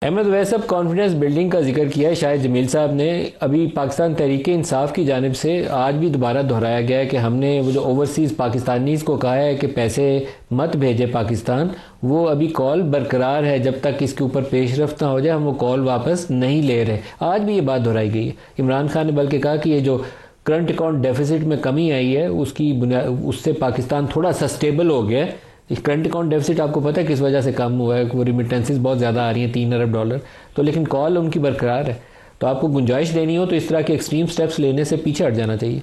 अहमद वैसे अब confidence building का जिक्र किया है शायद जमील साहब ने। अभी पाकिस्तान तहरीक इंसाफ की जानिब से आज भी दोबारा दोहराया गया है कि हमने वो जो ओवरसीज़ पाकिस्तानीज़ को कहा है कि पैसे मत भेजे पाकिस्तान, वो अभी कॉल बरकरार है। जब तक इसके ऊपर पेशरफ्त ना हो जाए हम वो कॉल वापस नहीं ले रहे। आज भी ये बात दोहराई गई है। इमरान खान ने बल्कि कहा कि ये जो करंट अकाउंट डेफिसिट में कमी आई है उसकी उससे पाकिस्तान थोड़ा सा स्टेबल हो गया है। करंट अकाउंट डेफिसिट आपको पता है किस वजह से कम हुआ है? वो रिमिटेंसेस बहुत ज़्यादा आ रही हैं, 3 अरब डॉलर। तो लेकिन कॉल उनकी बरकरार है। तो आपको गुंजाइश देनी हो तो इस तरह के एक्सट्रीम स्टेप्स लेने से पीछे हट जाना चाहिए।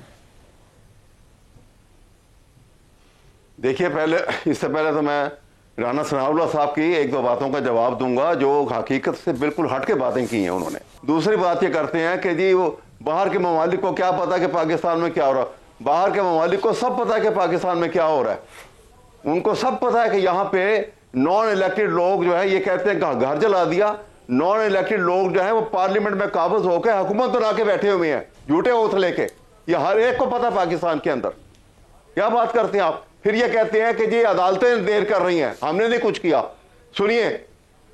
देखिए, इससे पहले तो मैं राना सनाउल्लाह साहब की एक दो बातों का जवाब दूंगा जो हकीकत से बिल्कुल हट के बातें की हैं उन्होंने। दूसरी बात ये करते हैं कि जी वो बाहर के ममालिक को क्या पता कि पाकिस्तान में क्या हो रहा है। बाहर के ममालिक को सब पता है कि पाकिस्तान में क्या हो रहा है। उनको सब पता है कि यहाँ पे नॉन इलेक्टेड लोग जो है, ये कहते हैं घर जला दिया, नॉन इलेक्टेड लोग जो है वो पार्लियामेंट में काबिज होकर हुकूमत बना के बैठे हुए हैं झूठे ओथ लेके। ये हर एक को पता पाकिस्तान के अंदर। क्या बात करते हैं आप? फिर ये कहते हैं कि जी अदालतें देर कर रही हैं, हमने नहीं कुछ किया। सुनिए,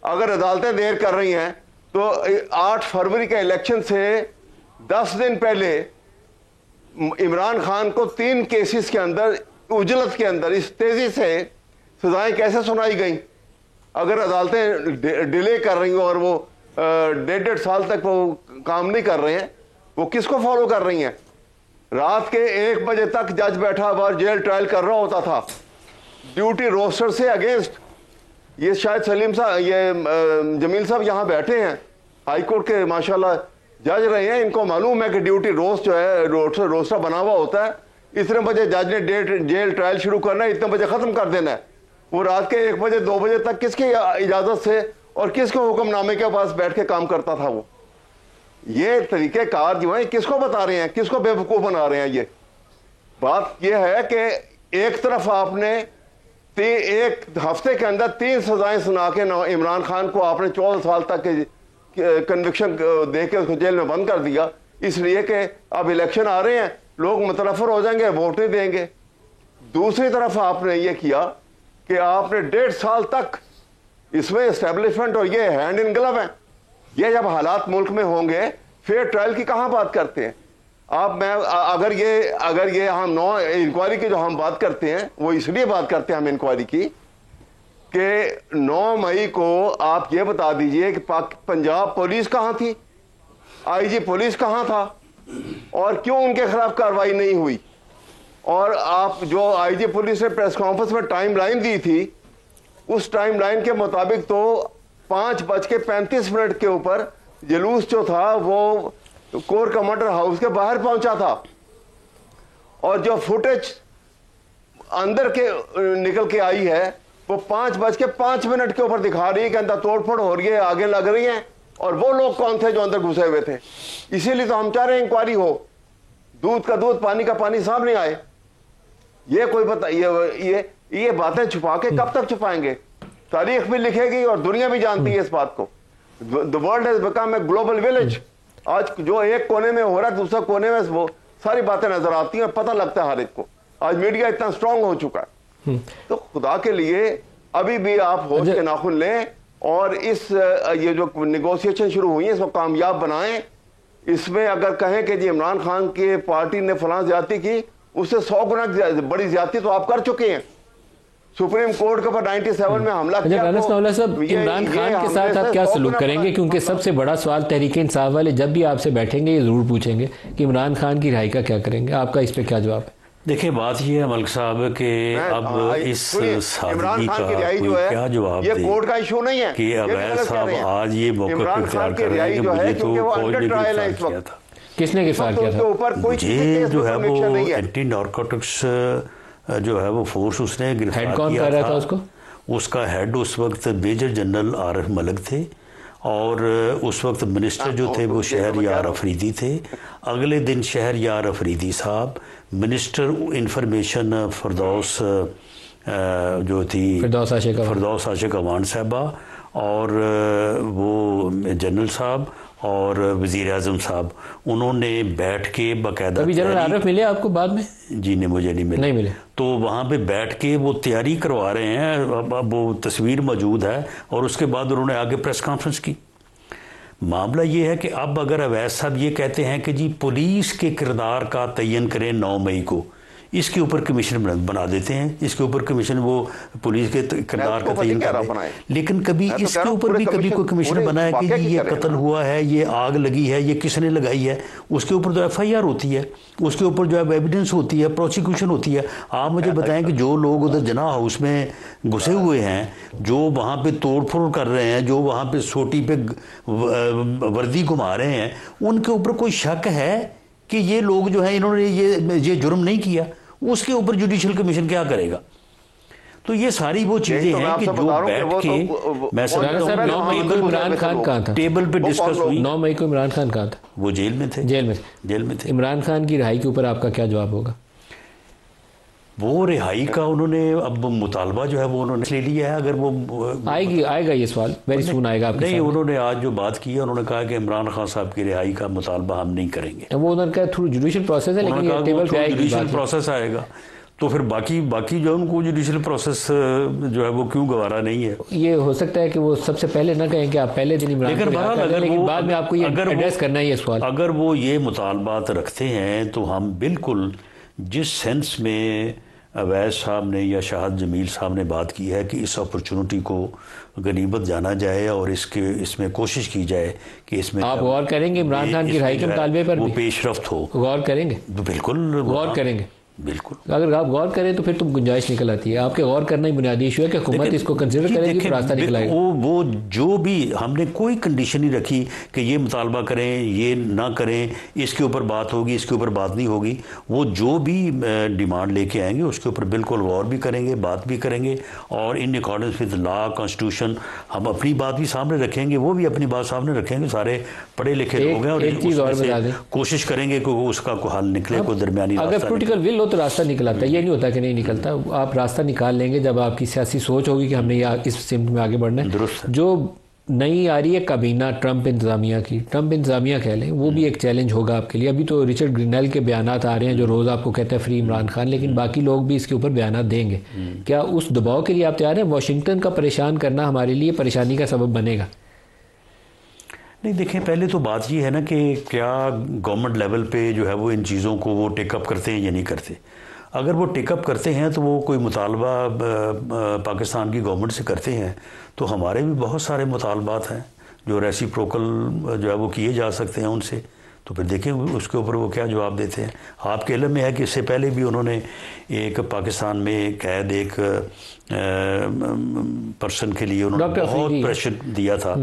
अगर अदालतें देर कर रही हैं तो 8 फरवरी के इलेक्शन से 10 दिन पहले इमरान खान को 3 केसेस के अंदर उजलत के अंदर इस तेजी से सजाएं कैसे सुनाई गई? अगर अदालतें डिले कर रही हैं और वो 1.5 साल तक वो काम नहीं कर रहे हैं, वो किसको फॉलो कर रही हैं? रात के 1 बजे तक जज बैठा हुआ जेल ट्रायल कर रहा होता था ड्यूटी रोस्टर से अगेंस्ट। ये शायद सलीम साहब, ये जमील साहब यहाँ बैठे हैं, हाईकोर्ट के माशाल्लाह जज रहे हैं। इनको मालूम है कि ड्यूटी रोस्ट जो है रोस्टर बना हुआ होता है। इतने बजे जज ने जेल ट्रायल शुरू करना है, इतने बजे खत्म कर देना है। वो रात के 1 बजे 2 बजे तक किसकी इजाजत से और किसके हुक्मनामे के पास बैठ के काम करता था वो? ये तरीके कार जो है किसको बता रहे हैं, किसको बेवकूफ बना रहे हैं? ये बात ये है कि एक तरफ आपने 1 हफ्ते के अंदर 3 सजाएं सुना के इमरान खान को आपने 14 साल तक कन्विक्शन दे के उसको जेल में बंद कर दिया, इसलिए कि अब इलेक्शन आ रहे हैं, लोग मुतनफर हो जाएंगे, वोट नहीं देंगे। दूसरी तरफ आपने ये किया कि आपने 1.5 साल तक इसमें एस्टेब्लिशमेंट और ये हैंड इन ग्लव है। ये जब हालात मुल्क में होंगे फेयर ट्रायल की कहां बात करते हैं आप? अगर ये हम इंक्वायरी की जो हम बात करते हैं वो इसलिए बात करते हैं हम इंक्वायरी की कि 9 मई को आप ये बता दीजिए कि पंजाब पुलिस कहां थी, आईजी पुलिस कहां था और क्यों उनके खिलाफ कार्रवाई नहीं हुई? और आप जो आईजी पुलिस ने प्रेस कॉन्फ्रेंस में टाइम लाइन दी थी, उस टाइम लाइन के मुताबिक तो 5:35 के ऊपर जुलूस जो था वो कोर कमांडर हाउस के बाहर पहुंचा था। और जो फुटेज अंदर के निकल के आई है वो 5:05 के ऊपर दिखा रही है कि अंदर तोड़फोड़ हो रही है, आगे लग रही है। और वो लोग कौन थे जो अंदर घुसे हुए थे? इसीलिए तो हम चाह रहे हैं इंक्वायरी हो, दूध का दूध पानी का पानी सामने आए। ये कोई बता ये बातें छुपा के कब तक छुपाएंगे? तारीख भी लिखेगी और दुनिया भी जानती है इस बात को। The world has become a global village. आज जो एक कोने में हो रहा है दूसरे कोने में वो सारी बातें नजर आती हैं, पता लगता है हर एक को। आज मीडिया इतना स्ट्रांग हो चुका है। तो खुदा के लिए अभी भी आप होश के नाखुन लें और ये जो नेगोशिएशन शुरू हुई है इसको कामयाब बनाएं। इसमें अगर कहें कि जी इमरान खान की पार्टी ने फलां ज्यादती की, उससे 100 गुना बड़ी ज्यादती तो आप कर चुके हैं। सुप्रीम कोर्ट के ऊपर 97 में हमला किया। इमरान खान के साथ आप क्या सलूक करेंगे? क्योंकि सबसे बड़ा सवाल तहरीक इंसाफ वाले जब भी आपसे बैठेंगे ये जरूर पूछेंगे कि इमरान खान की रिहाई का क्या करेंगे। आपका इस पे क्या जवाब है? देखिए, बात ये है मलिक साहब के अब इस सादगी का कोई क्या जवाब ये कोर्ट का इशू नहीं है कि अवैध साहब आज ये मौका इख्तियार कर रहे हैं कि मुझे तो फौज ने गिरफ्तार किया था। किसने गिरफ्तार किया था? मुझे जो है वो एंटी नारकोटिक्स जो है वो फोर्स उसने गिरफ्तार किया था। उसको उसका हेड उस वक्त मेजर जनरल आरिफ मलिक थे और उस वक्त मिनिस्टर जो थे वो शहरयार अफरीदी थे। अगले दिन शहरयार अफरीदी साहब, मिनिस्टर इंफॉर्मेशन फरदौस जो थी फरदौस आशिक अवान साहबा और वो जनरल साहब और वज़ीर आज़म साहब, उन्होंने बैठ के बाकायदा। अभी जनरल आरिफ मिले आपको बाद में? जी नहीं, मुझे नहीं मिले। तो वहाँ पे बैठ के वो तैयारी करवा रहे हैं। अब वो तस्वीर मौजूद है और उसके बाद उन्होंने आगे प्रेस कॉन्फ्रेंस की। मामला ये है कि अब अगर अवैध साहब ये कहते हैं कि जी पुलिस के किरदार का तयन करें 9 मई को, इसके ऊपर कमीशन बना देते हैं, इसके ऊपर कमीशन वो पुलिस के किरदार का तयन करें, लेकिन कभी इसके ऊपर भी कभी कोई कमीशन बना है कि जी ये कत्ल हुआ है, ये आग लगी है, ये किसने लगाई है, उसके ऊपर तो FIR होती है, उसके ऊपर जो है एविडेंस होती है, प्रोसिक्यूशन होती है। आप मुझे बताएं कि जो लोग उधर जना हाउस में घुसे हुए हैं, जो वहाँ पे तोड़फोड़ कर रहे हैं, जो वहाँ पे सोटी पे वर्दी घुमा रहे हैं, उनके ऊपर कोई शक है कि ये लोग जो है इन्होंने ये जुर्म नहीं किया, उसके ऊपर जुडिशियल कमीशन क्या करेगा? तो ये सारी वो चीजें हैं कि जो बैठ के मैं समझता हूं 9 मई को इमरान खान कहाँ था? टेबल पे डिस्कस हुई। 9 मई को इमरान खान कहाँ था? वो जेल में थे। जेल में थे। इमरान खान की रिहाई के ऊपर आपका क्या जवाब होगा? वो रिहाई का उन्होंने अब मुतालबा जो है वो उन्होंने ले लिया है। अगर वो आएगा ये सवाल वेरी सून आएगा आपके नहीं, उन्होंने आज जो बात की है, उन्होंने कहा कि इमरान खान साहब की रिहाई का मुतालबा हम नहीं करेंगे। वो उन्होंने कहा थ्रू जुडिशियल प्रोसेस है, लेकिन ये टेबल पे आएगी, जुडिशियल प्रोसेस आएगा तो फिर बाकी जो उनको जुडिशियल प्रोसेस जो है वो क्यों गवारा नहीं है? ये हो सकता है कि वो सबसे पहले ना कहें कि आप पहले दिन इमरान लेकिन बाद में आपको ये एड्रेस करना है ये सवाल। अगर वो ये मुतालबात रखते हैं तो हम बिल्कुल जिस सेंस में अवैध साहब ने या शाहद जमील साहब ने बात की है कि इस अपॉर्चुनिटी को गनीमत जाना जाए और इसमें कोशिश की जाए कि इसमें आप गौर करेंगे इमरान खान की रिहाई के मुतालबे पर वो पेशरफ्त हो, गौर करेंगे? बिल्कुल गौर करेंगे, बिल्कुल। अगर आप गौर करें तो फिर तो गुंजाइश निकल आती है। आपके गौर करना ही बुनियादी इशू है कि हुकूमत इसको कंसिडर करेगी तो रास्ता निकल आएगा। वो जो भी हमने कोई कंडीशन नहीं रखी कि ये मुतालबा करें, ये ना करें, इसके ऊपर बात होगी, इसके ऊपर बात नहीं होगी। वो जो भी डिमांड लेके आएंगे उसके ऊपर बिल्कुल गौर भी करेंगे, बात भी करेंगे और in accordance with law constitution हम अपनी बात भी सामने रखेंगे, वो भी अपनी बात सामने रखेंगे। सारे पढ़े लिखे लोग हैं और एक चीज़ और बता दें, कोशिश करेंगे कि उसका कोई हल निकले, कोई दरमियानी अगर पॉलिटिकल विल हो तो रास्ता निकल आता है। ये नहीं होता कि नहीं निकलता, आप रास्ता निकाल लेंगे जब आपकी सियासी सोच होगी कि हमने इस सिमत में आगे बढ़ना है। जो नई आ रही है काबीना ट्रंप इंतजामिया की, ट्रंप इंतजामिया कह लें, वो भी एक चैलेंज होगा आपके लिए। अभी तो रिचर्ड ग्रीनेल के बयानात आ रहे हैं जो रोज़ आपको कहते हैं फ्री इमरान खान, लेकिन बाकी लोग भी इसके ऊपर बयानात देंगे। क्या उस दबाव के लिए आप तैयार हैं? वाशिंगटन का परेशान करना हमारे लिए परेशानी का सबब बनेगा? नहीं, देखें, पहले तो बात ये है ना कि क्या गवर्नमेंट लेवल पे जो है वो इन चीज़ों को वो टेकअप करते हैं या नहीं करते। अगर वो टेकअप करते हैं तो वो कोई मुतालबा पाकिस्तान की गवर्नमेंट से करते हैं तो हमारे भी बहुत सारे मुतालबात हैं जो रेसिप्रोकल जो है वो किए जा सकते हैं उनसे। तो फिर देखें उसके ऊपर वो क्या जवाब देते हैं। आपके इल्म में है कि इससे पहले भी उन्होंने एक पाकिस्तान में कैद एक पर्सन के लिए उन्होंने बहुत प्रेशर दिया था,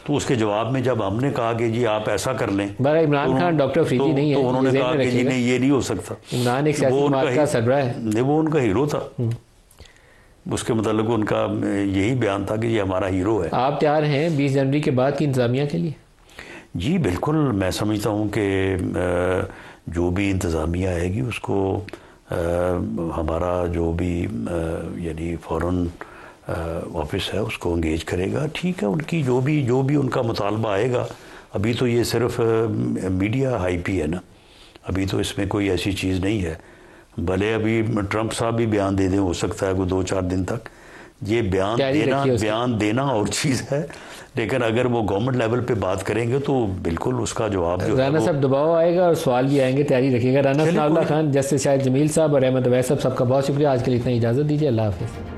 तो उसके जवाब में जब हमने कहा कि जी आप ऐसा कर लें, इमरान खान डॉक्टर अफरीदी नहीं है, तो उन्होंने कहा कि जी नहीं, ये नहीं हो सकता। इमरान एक सियासी जमात का सरबराह है, वो उनका हीरो था। उसके मतलब उनका यही बयान था कि ये हमारा हीरो है। आप तैयार हैं 20 जनवरी के बाद की इंतजामिया के लिए? जी बिल्कुल, मैं समझता हूँ कि जो भी इंतज़ामिया आएगी उसको हमारा जो भी यानी फ़ॉरेन ऑफिस है उसको एंगेज करेगा। ठीक है, उनकी जो भी उनका मुतालबा आएगा। अभी तो ये सिर्फ मीडिया हाइप ही है ना, अभी तो इसमें कोई ऐसी चीज़ नहीं है। भले अभी ट्रंप साहब भी बयान दे दें, हो सकता है कोई 2-4 दिन तक। ये बयान देना और चीज़ है, लेकिन अगर वो गवर्नमेंट लेवल पे बात करेंगे तो बिल्कुल उसका जवाब जो राना साहब दबाव आएगा और सवाल भी आएंगे, तैयारी रखिएगा। राना सनाउल्लाह खान, जस्टिस शाहिद जमील साहब और अहमद अवैस साहब, सबका बहुत शुक्रिया। आज के लिए इतना इजाज़त दीजिए। अल्लाह हाफ़िज़।